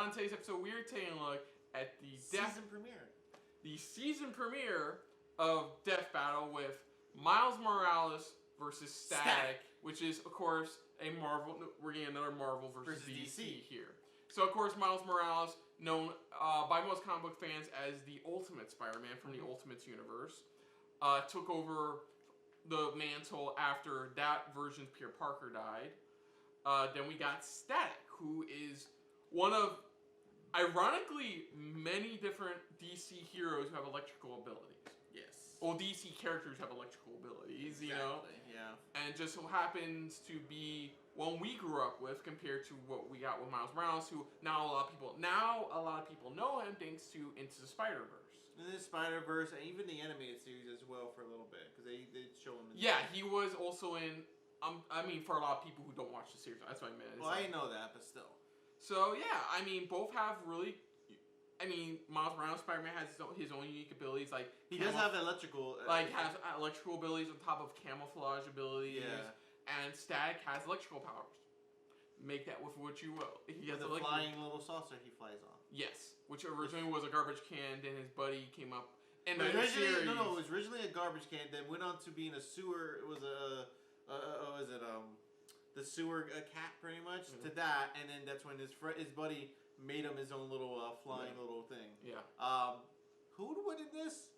on today's episode, we're taking a look at the season premiere of Death Battle with Miles Morales versus Static, which is, of course, a Marvel. We're getting another Marvel versus DC here. So, of course, Miles Morales, known by most comic book fans as the Ultimate Spider-Man from the Ultimates universe, took over the mantle after that version's Peter Parker died. Then we got Static, who is one of, ironically, many different DC heroes who have electrical abilities. Yes. Well, DC characters have electrical abilities, you know? Yeah. And just so happens to be one we grew up with compared to what we got with Miles Morales, who now a lot of people know him thanks to Into the Spider-Verse. And the Spider-Verse, and even the animated series as well for a little bit, because they show him in he was also in, I mean, for a lot of people who don't watch the series, that's what I meant. Well, I know that, but still. So, yeah, I mean, both have really... I mean, Miles Morales Spider-Man has his own unique abilities, like he does have electrical, has electrical abilities on top of camouflage abilities. Yeah. And Static has electrical powers. Make that with what you will. He has the flying little saucer he flies on. Yes, which originally was a garbage can. Then his buddy came up in the series. No, it was originally a garbage can. Then went on to being a sewer. It was the sewer cat, pretty much, to that, and then that's when his buddy made him his own little flying little thing. Yeah. Who would win in this?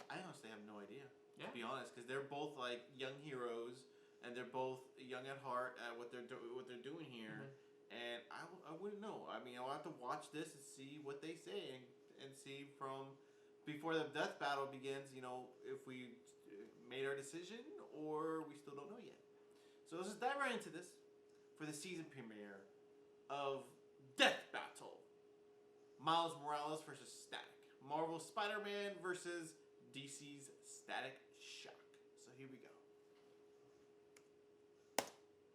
I honestly have no idea. Yeah. To be honest, because they're both like young heroes, and they're both young at heart at what they're doing here, and I wouldn't know. I mean, I'll have to watch this and see what they say, and see from before the death battle begins. You know, if we made our decision or we still don't know yet. So let's just dive right into this for the season premiere of Death Battle. Miles Morales versus Static. Marvel's Spider-Man versus DC's Static Shock. So here we go.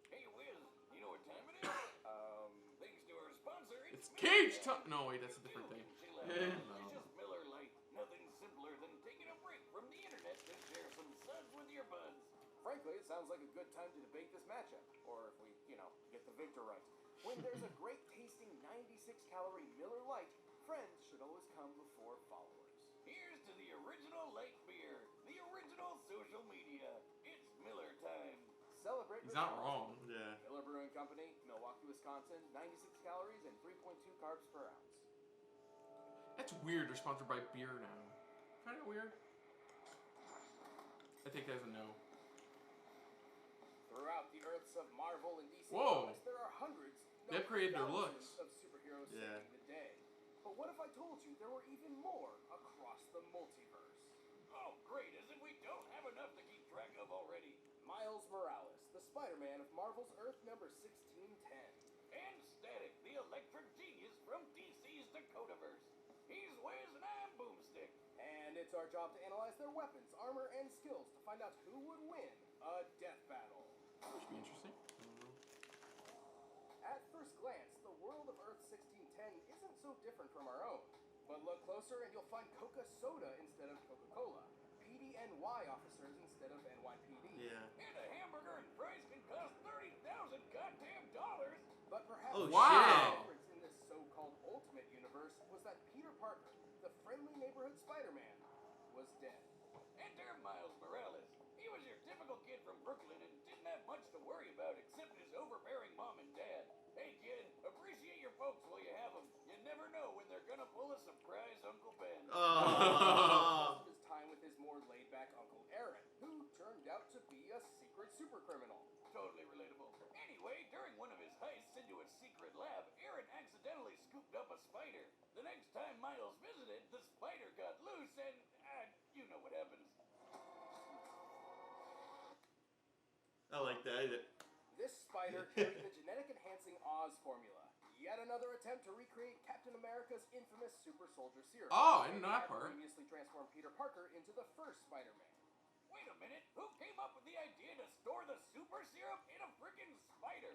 Hey, Wiz, you know what time it is? Thanks to our sponsor, it's Cage time. No, wait, that's a different thing. It's just Miller Lite. Nothing simpler than taking a break from the internet to share some suds with your buds. Frankly, it sounds like a good time to debate this matchup, or if we, get the victor right. When there's a great tasting 96-calorie Miller Lite, friends should always come before followers. Here's to the original light beer, the original social media. It's Miller time. Celebrate. He's not wrong. Yeah. Miller Brewing Company, Milwaukee, Wisconsin, 96 calories and 3.2 carbs per ounce. That's weird. They're sponsored by beer now. Kind of weird. I think that's a no. Throughout the Earths of Marvel and DC Comics, there are hundreds, they upgraded their looks, of superheroes saving the day. But what if I told you there were even more across the multiverse? Oh, great, as if we don't have enough to keep track of already. Miles Morales, the Spider-Man of Marvel's Earth number 1610. And Static, the electric genius from DC's Dakotaverse. He's Wiz and I'm Boomstick. And it's our job to analyze their weapons, armor, and skills to find out who would win a death battle. Which would be interesting. At first glance, the world of Earth 1610 isn't so different from our own. But look closer and you'll find Coca-Soda instead of Coca-Cola, PDNY officers instead of NYPD. Yeah. And a hamburger and fries can cost $30,000 goddamn dollars. But perhaps the difference in this so-called Ultimate Universe was that Peter Parker, the friendly neighborhood Spider-Man, was dead. Enter Miles Morales. He was your typical kid from Brooklyn and didn't have much to worry about except his overbearing mom and dad. Hey kid, appreciate your folks while you have them. You never know when they're gonna pull a surprise Uncle Ben. Most of his time with his more laid-back Uncle Aaron, who turned out to be a secret supercriminal. Totally relatable. Anyway, during one of his heists into a secret lab, Aaron accidentally scooped up a spider. The next time Miles visited, the spider got loose and, you know what happens. I like that. This spider carried the genetic-enhancing Oz formula. Yet another attempt to recreate Captain America's infamous super soldier serum. Oh, I didn't know that part. Previously transformed Peter Parker into the first Spider-Man. Wait a minute, who came up with the idea to store the super serum in a frickin' spider?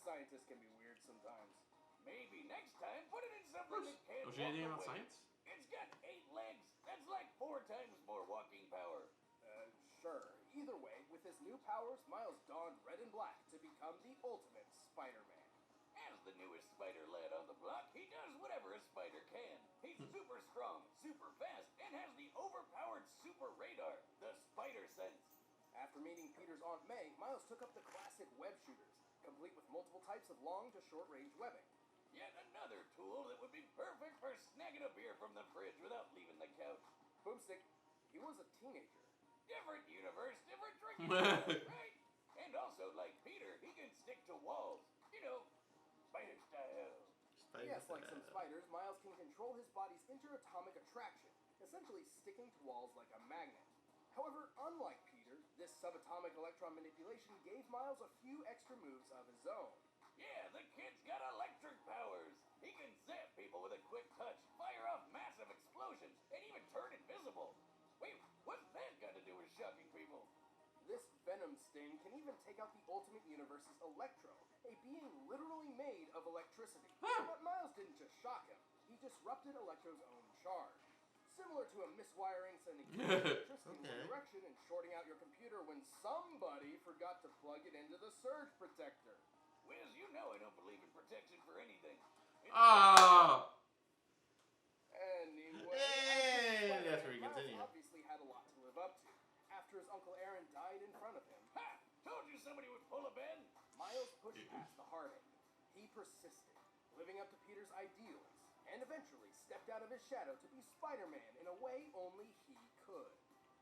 Scientists can be weird sometimes. Maybe next time, put it in something that can't Don't you know anything walk about away. science? It's got 8 legs. That's like 4 times more walking power. Sure. Either way, with his new powers, Miles donned red and black to become the ultimate Spider-Man. As the newest spider lad on After meeting Peter's Aunt May, Miles took up the classic web shooters, complete with multiple types of long to short range webbing. Yet another tool that would be perfect for snagging a beer from the fridge without leaving the couch. Boomstick, he was a teenager. Different universe, different drinking habits, right? And also, like Peter, he can stick to walls. You know, spider style. Yes, like some spiders, Miles can control his body's interatomic attraction, essentially sticking to walls like a magnet. However, unlike Peter, this subatomic electron manipulation gave Miles a few extra moves of his own. Yeah, the kid's got electric powers. He can zap people with a quick touch, fire off massive explosions, and even turn invisible. Wait, what's that got to do with shocking people? This venom sting can even take out the Ultimate Universe's Electro, a being literally made of electricity. But Miles didn't just shock him, he disrupted Electro's own charge. Similar to a miswiring sending electricity in one direction and shorting out your computer when somebody forgot to plug it into the surge protector. Wiz, you know I don't believe in protection for anything. Anyway, that's where he Miles continued. obviously had a lot to live up to. After his Uncle Aaron died in front of him, Ha! Told you somebody would pull a Ben. Miles pushed past the heartache. He persisted, living up to Peter's ideals, and eventually stepped out of his shadow to be Spider-Man in a way only he could.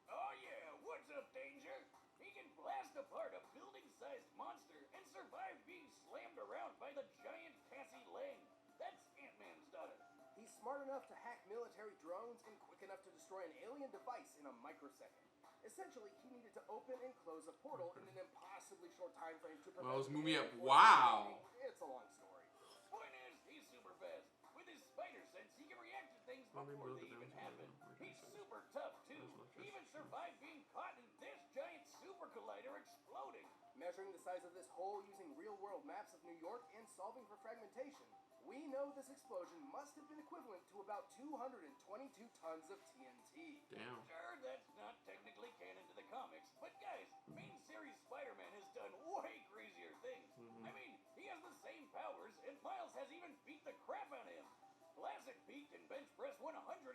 Oh yeah, what's up, Danger? He can blast apart a building-sized monster and survive being slammed around by the giant Cassie Lang. That's Ant-Man's daughter. He's smart enough to hack military drones and quick enough to destroy an alien device in a microsecond. Essentially, he needed to open and close a portal in an impossibly short time frame to prevent... Well, this movie up. the Wow. It's a long story. Point is, he's super fast. With his spider sense, he can react to things before they even happen. He's super tough, too. He even survived being caught in this giant super collider exploding. Measuring the size of this hole using real-world maps of New York and solving for fragmentation, we know this explosion must have been equivalent to about 222 tons of TNT. Damn. Sure, that's not technically canon to the comics, but guys, main series Spider-Man has done way crazier things. I mean, he has the same powers, and Miles has even beat the crap out of him. Classic Pete can bench press 130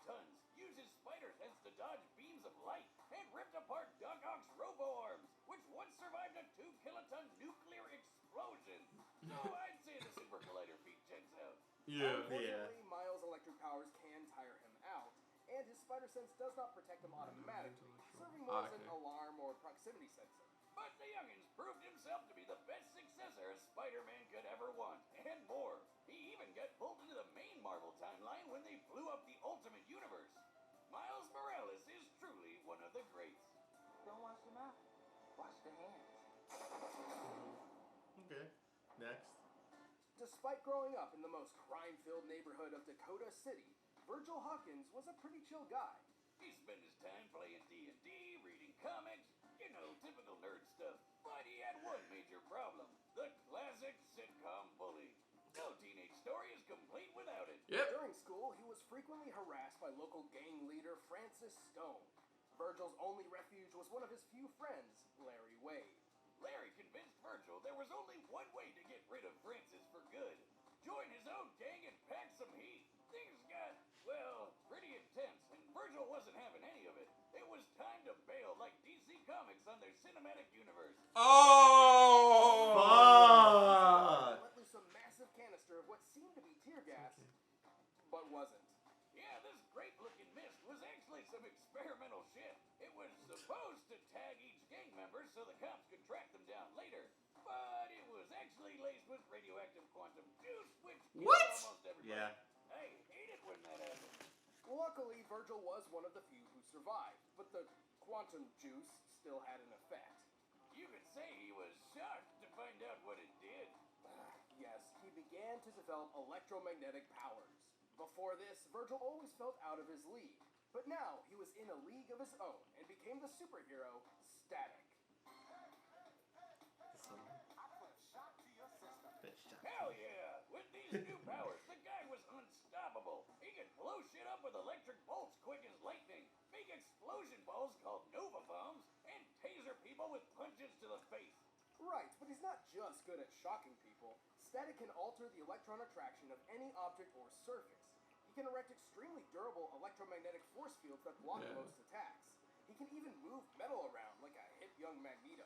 tons, uses spider sense to dodge beams of light, and ripped apart Doc Ock's robo-arms, which once survived a 2-kiloton nuclear explosion. So I'd say the super collider Pete checks out. Unfortunately, Miles' electric powers can tire him out, and his spider sense does not protect him automatically, serving more as an alarm or proximity sensor. But the youngins proved himself to be the best successor a Spider-Man could ever want, and more. He even got pulled into the main Marvel timeline when they blew up the Ultimate Universe. Miles Morales is truly one of the greats. Don't wash your mouth. Wash the hands. Okay. Next. Despite growing up in the most crime-filled neighborhood of Dakota City, Virgil Hawkins was a pretty chill guy. He spent his time playing D&D, reading comics, you know, typical nerd stuff. But he had one major problem, the classic sitcom bully. No teenage story is complete without it. Yep. During school, he was frequently harassed by local gang leader Francis Stone. Virgil's only refuge was one of his few friends, Larry Wade. Larry convinced Virgil there was only one way to get rid of Francis for good. Join his own gang and pack some heat. Things got, well, pretty intense, and Virgil wasn't having any of it. It was time to bail like DC Comics on their cinematic universe. Oh! Fuck! Let loose a massive canister of what seemed to be tear gas, but wasn't. Yeah, this great-looking mist was actually some experimental shit. It was supposed to tag each gang member so the cops could track them down later. But it was actually laced with radioactive quantum juice, which killed almost everybody. Yeah. I hate it when that happens. Luckily, Virgil was one of the few who survived, but the quantum juice still had an effect. You could say he was shocked to find out what it did. Yes, he began to develop electromagnetic powers. Before this, Virgil always felt out of his league. But now, he was in a league of his own and became the superhero, Static. Hell yeah! With these new powers, the guy was unstoppable. He could blow shit up with electric bolts quick as lightning, make explosion balls called Nova Bombs, and taser people with punches to the face. Right, but he's not just good at shocking people. Static can alter the electron attraction of any object or surface. He can erect extremely durable electromagnetic force fields that block most attacks. He can even move metal around like a hit young Magneto.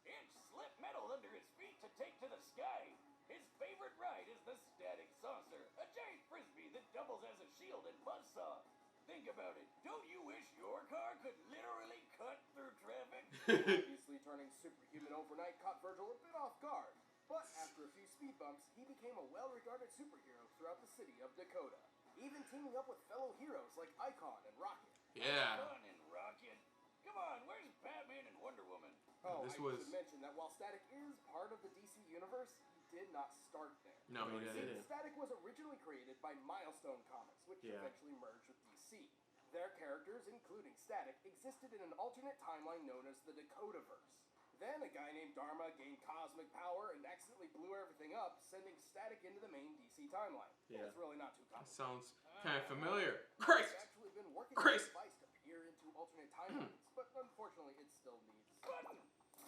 And slip metal under his feet to take to the sky. His favorite ride is the Static Saucer, a giant frisbee that doubles as a shield and buzzsaw. Think about it. Don't you wish your car could literally cut through traffic? Obviously, turning superhuman overnight caught Virgil a bit off guard. But after a few speed bumps, he became a well-regarded superhero throughout the city of Dakota, even teaming up with fellow heroes like Icon and Rocket. Yeah. Fun and Rocket. Come on, where's Batman and Wonder Woman? Oh, This I was- should mention that while Static is part of the DC universe, he did not start there. No, he he didn't. didn't. Static was originally created by Milestone Comics, which Yeah. eventually merged with DC. Their characters, including Static, existed in an alternate timeline known as the Dakotaverse. Then a guy named Dharma gained cosmic power and accidentally blew everything up, sending Static into the main DC timeline. Yeah. It's really not too That complicated. sounds kind of familiar. He's Christ! actually been working on Christ! a device to peer into alternate timelines, but unfortunately it still needs... Button!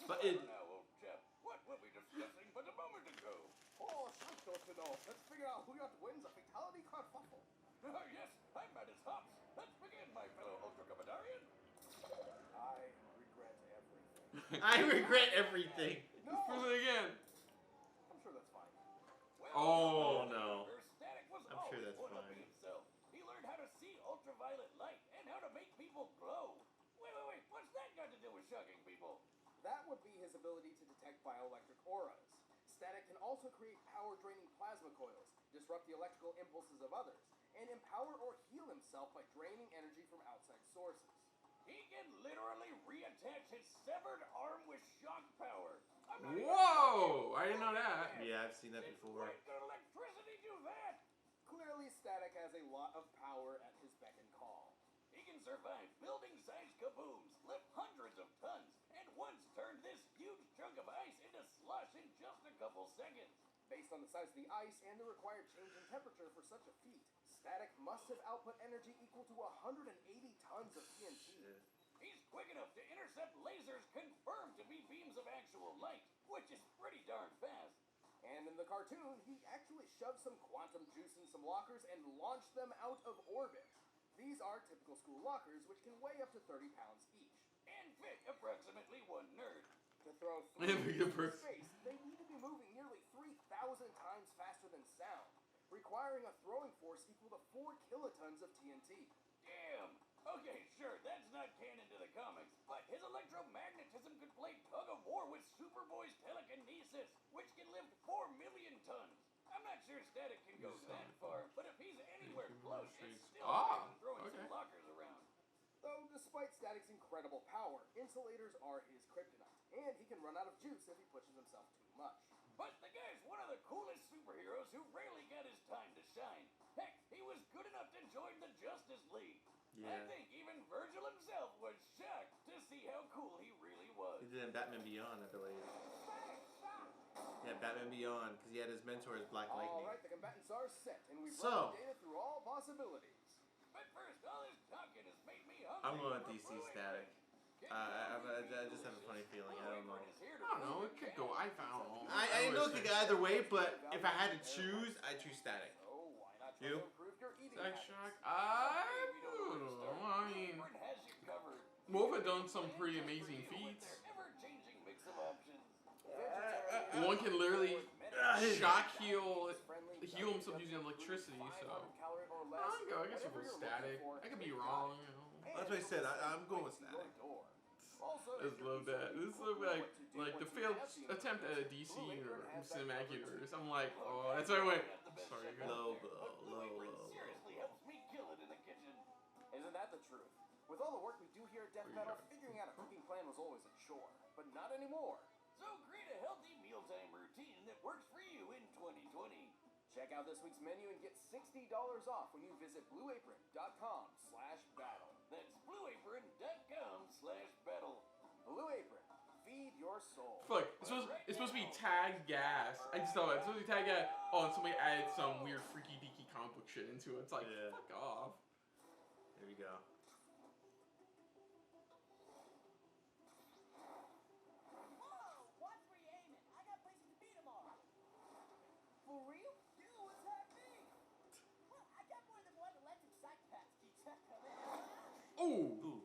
But it. Now, old chap, what were we discussing but a moment ago? Oh, don't you know? Let's figure out who wins a fatality kerfuffle. Oh, yes, I'm mad as hops. Let's begin, my fellow Ultra Commodarian. I regret everything. I regret everything. No! Prove it again. I'm sure that's fine. Well, Oh, no. Static was I'm sure always that's one up fine. himself. He learned how to see ultraviolet light and how to make people glow. Wait, what's that got to do with shocking people? That would be his ability to detect bioelectric auras. Static can also create power-draining plasma coils, disrupt the electrical impulses of others, and empower or heal himself by draining energy from outside sources. He can literally reattach his severed arm with shock power. I'm not even Whoa! I didn't know that. Yeah, I've seen that Did before. quite good electricity do that? Clearly, Static has a lot of power at his beck and call. He can survive building-sized kabooms, lift hundreds of tons, and once turned this huge chunk of ice into slush in just a couple seconds. Based on the size of the ice and the required change in temperature for such a feat, Static must have output energy equal to 180 tons of TNT. Shit. He's quick enough to intercept lasers confirmed to be beams of actual light, which is pretty darn fast. And in the cartoon, he actually shoved some quantum juice in some lockers and launched them out of orbit. These are typical school lockers, which can weigh up to 30 pounds each. And fit approximately one nerd. To throw Yeah, 3 good into person. space, they need to be moving nearly 3,000 times faster than sound, requiring a throwing force equal to 4 kilotons of TNT. Damn! Okay, sure, that's not canon to the comics, but his electromagnetism could play tug-of-war with Superboy's telekinesis, which can lift 4 million tons. I'm not sure Static can go that far, but if he's anywhere close, it's still better than throwing okay. some lockers around. Though, despite Static's incredible power, insulators are his kryptonite, and he can run out of juice if he pushes himself too much. But the guy's one of the coolest superheroes who rarely got his time to shine. Heck, he was good enough to join the Justice League. I Yeah. think even Virgil himself was shocked to see how cool he really was. He did in Batman Beyond, I believe. Yeah, Batman Beyond, because he had his mentor as Black Lightning. Alright, the combatants are set, and we've So- run the data through all possibilities. But first, all this talking has made me hungry. I'm going with for DC Blue Static. Apron. I just have a funny feeling. I don't know. I don't know. It could go. I found. I know it could go either way, but if I had to choose, I'd choose Static. So, why not try You? to improve your eating Sex habits? Shock. I don't know. I mean, Apron has you covered. Wolf had done some pretty amazing feats. Their ever-changing mix of options. Vegetarian One can literally is shock heal friendly, heal himself doesn't using include electricity. 500 So calorie or less, I go. I guess I'll whatever go you're Static. looking for, I could be they've wrong. got it. You know. And That's what I said, it'll I'm going with send your Static. door. Also, This if a little you're bit. using This is like what to do the when failed you have the attempt at a information, DC Blue Apron or has that cinematic covered too. universe. I'm like, oh, that's why I went. Sorry, go. Low But blow, Blue low Apron blow. seriously helps me kill it in the kitchen. Isn't that the truth? With all the work we do here at Death Where you Battle, going? figuring out a cooking plan was always a chore. But not anymore. So create a healthy mealtime routine that works for you in 2020. Check out this week's menu and get $60 off when you visit blueapron.com/battle. That's blueapron.com/battle. Blue Apron, feed your soul. Fuck, it's supposed to be tag gas. I just thought it's supposed to be tag gas. Oh, and somebody added some weird freaky deaky comic book shit into it. It's like, Yeah. fuck off. Here we go. Whoa! Watch where you're aiming. I got places to be tomorrow. For real? Yeah, what's happening? Well, I got more than one electric psychopath to keep track of. Ooh. Ooh.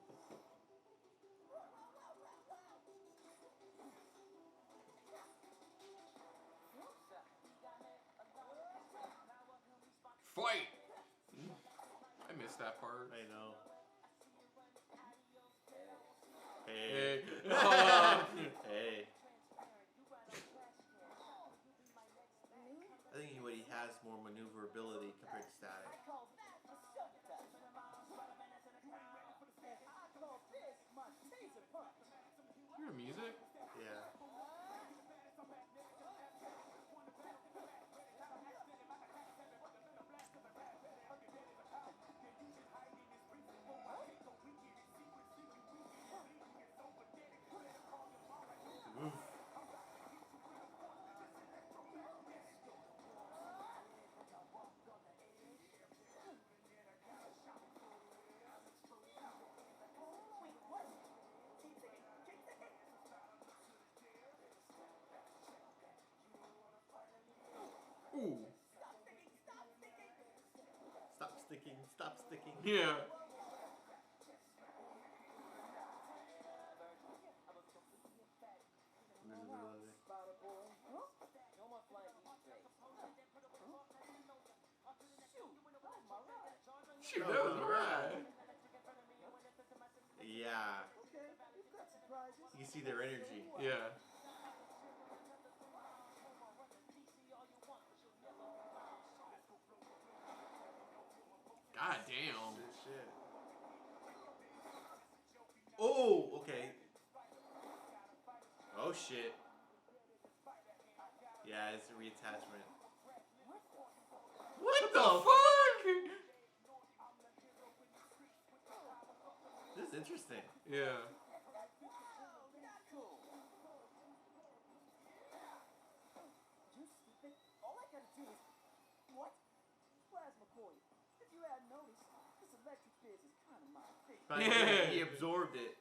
white. I missed that part. I know. Hey. Hey. I think what he has more maneuverability compared to Static. I call that a silk touch. I call this my taser punch. Hear the music? Yeah. Oof. Wait, what? Keep thinking. Keep thinking. Ooh. Stop thinking. Stop thinking. Stop sticking. Stop sticking. Yeah. Spider boy. Huh? No more flying Easter eggs. Shoot, that was my ride. Shoot, that was alright. Yeah. Okay, you've got surprises. You can see their energy. Yeah. God damn. Shit. Oh, okay. Oh shit. Yeah, it's a reattachment. What the fuck? This is interesting. Yeah. Cool. You stupid. All I gotta do is... What? Plasma coil. If you hadn't noticed, this electric biz is kind of my thing. But Yeah. he absorbed it.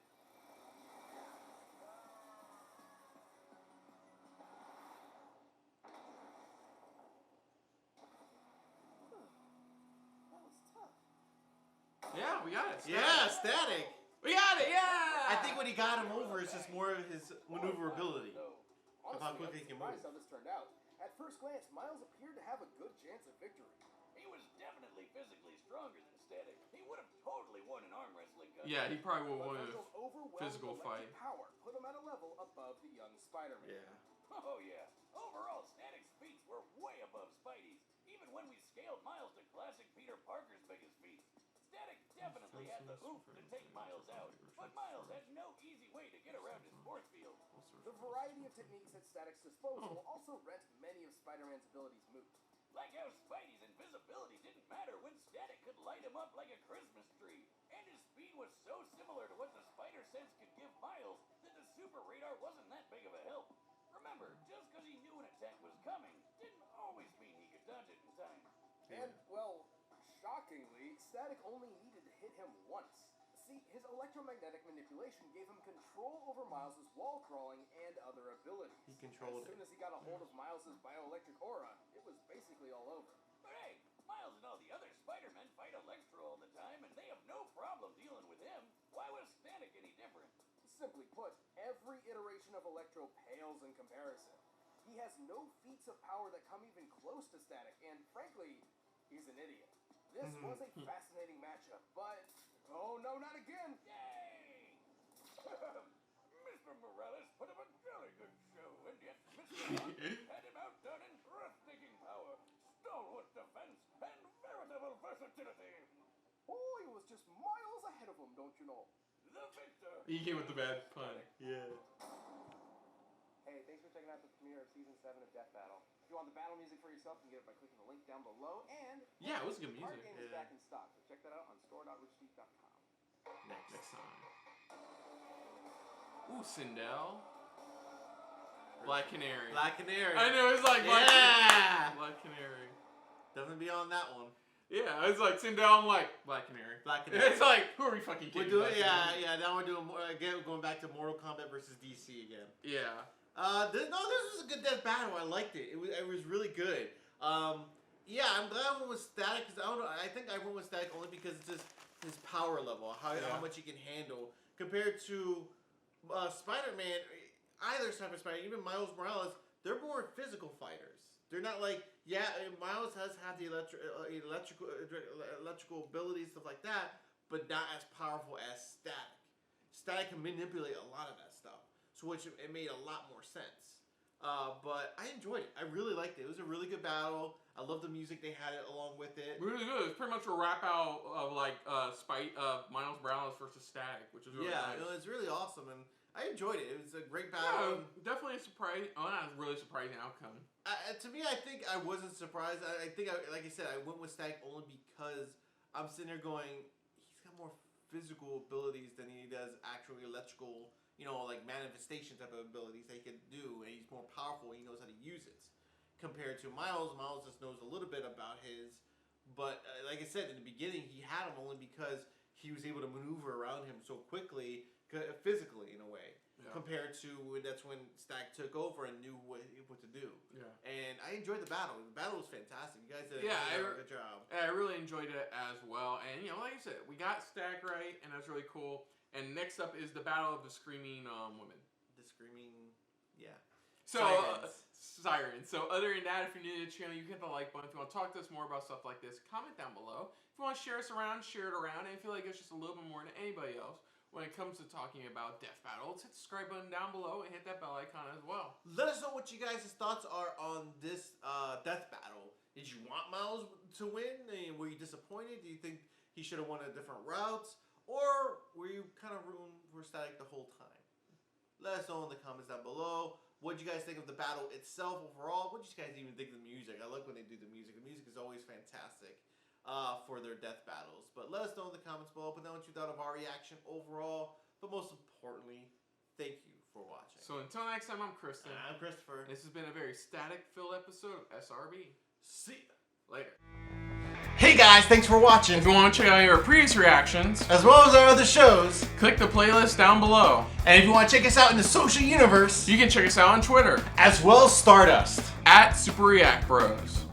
That was tough. Yeah, we got it. Yeah, Static. We got it, yeah! I think what he got him over is just more of his maneuverability. Honestly, how quickly he I'm can surprised move. how this turned out. At first glance, Miles appeared to have a good chance of victory. He was definitely physically stronger than Static. He would have totally won an arm wrestling contest. Yeah, he probably would But win Virgil's a overwhelming physical electric fight. power put him at a level above the young Spider-Man. Yeah. Oh yeah. Overall, Static's feats were way above Spidey's, even when we scaled Miles to classic Peter Parker's biggest feats. Static definitely had the oomph to take Miles out, but Miles had no easy way to get around his force field. The variety of techniques at Static's disposal also rent many of Spider-Man's abilities moot. Like how Spidey's invisibility didn't matter when Static could light him up like a Christmas tree. And his speed was so similar to what the Spider Sense could give Miles that the super radar wasn't that big of a help. Remember, just because he knew an attack was coming didn't always mean he could dodge it in time. And, well, shockingly, Static only needed to hit him once. See, his electromagnetic manipulation gave him control over Miles' wall crawling and other abilities. He controlled As soon as he got a hold of Miles' bioelectric aura, it was basically all over. But hey, Miles and all the other Spider-Men fight Electro all the time, and they have no problem dealing with him. Why was Static any different? Simply put, every iteration of Electro pales in comparison. He has no feats of power that come even close to Static, and frankly, he's an idiot. This was a fascinating matchup, but... Oh no, not again! Yay! Mr. Morales put up a jolly good show, and yet Mr. Hunt had him outdone in breathtaking power, stalwart defense, and veritable versatility. Oh, he was just miles ahead of him, don't you know? The victor! He came with the bad pun. Yeah. Hey, thanks for checking out the premiere of Season 7 of Death Battle. If you want the battle music for yourself, you can get it by clicking the link down below, and... Yeah, it was good Card music. Game is Yeah. back in stock, so check that out on store.richdeep.com. Next time. Ooh, Sindel. Black Canary. Black Canary. I know, it's like Black Yeah. Black Canary. Definitely be on that one. Yeah, it's like Sindel, I'm like, Black Canary. Black Canary. It's like, who are we fucking We're kidding? doing, Black Canary? yeah. Now we're doing more again. Going back to Mortal Kombat versus DC again. Yeah. This was a good death battle. I liked it. It was really good. Yeah, I'm glad I went with Static because I don't know. I think I went with Static only because it's just his power level, how much he can handle compared to Spider-Man. Either type of Spider, even Miles Morales, they're more physical fighters. They're not like, Miles has had the electrical abilities, stuff like that, but not as powerful as Static. Static can manipulate a lot of that stuff, so which it made a lot more sense. But I enjoyed it. I really liked it. It was a really good battle. I love the music they had along with it. Really good. It's pretty much a wrap out of Miles Morales versus Static, which is really nice. It was really awesome, and I enjoyed it. It was a great battle. Yeah, definitely a surprise. Oh, not a really surprising outcome. To me, I think I wasn't surprised. I think, like I said, I went with Static only because I'm sitting there going, he's got more physical abilities than he does actually electrical, like manifestation type of abilities that he can do, and he's more powerful. He knows how to use it. Compared to Miles just knows a little bit about his, but like I said in the beginning, he had him only because he was able to maneuver around him so quickly, physically in a way. Yeah. Compared to that's when Stack took over and knew what to do. Yeah. And I enjoyed the battle. The battle was fantastic. You guys did a good job. I really enjoyed it as well. And like I said, we got Stack right, and that's really cool. And next up is the battle of the Screaming Women. The Screaming, yeah. So Sirens. So other than that, if you're new to the channel, you hit the like button. If you want to talk to us more about stuff like this, comment down below. If you want to share us around, share it around. And if you feel like it's just a little bit more than anybody else when it comes to talking about Death Battles, hit the subscribe button down below and hit that bell icon as well. Let us know what you guys' thoughts are on this Death Battle. Did you want Miles to win? And were you disappointed? Do you think he should have won a different route? Or were you kind of rooting for Static the whole time? Let us know in the comments down below. What did you guys think of the battle itself overall? What did you guys even think of the music? I like when they do the music. The music is always fantastic for their death battles. But let us know in the comments below. Put down what you thought of our reaction overall. But most importantly, thank you for watching. So until next time, I'm Kristen. And I'm Christopher. This has been a very static-filled episode of SRB. See ya. Later. Hey guys, thanks for watching. If you want to check out our previous reactions, as well as our other shows, click the playlist down below. And if you want to check us out in the social universe, you can check us out on Twitter, as well as Stardust, @SuperReactBros.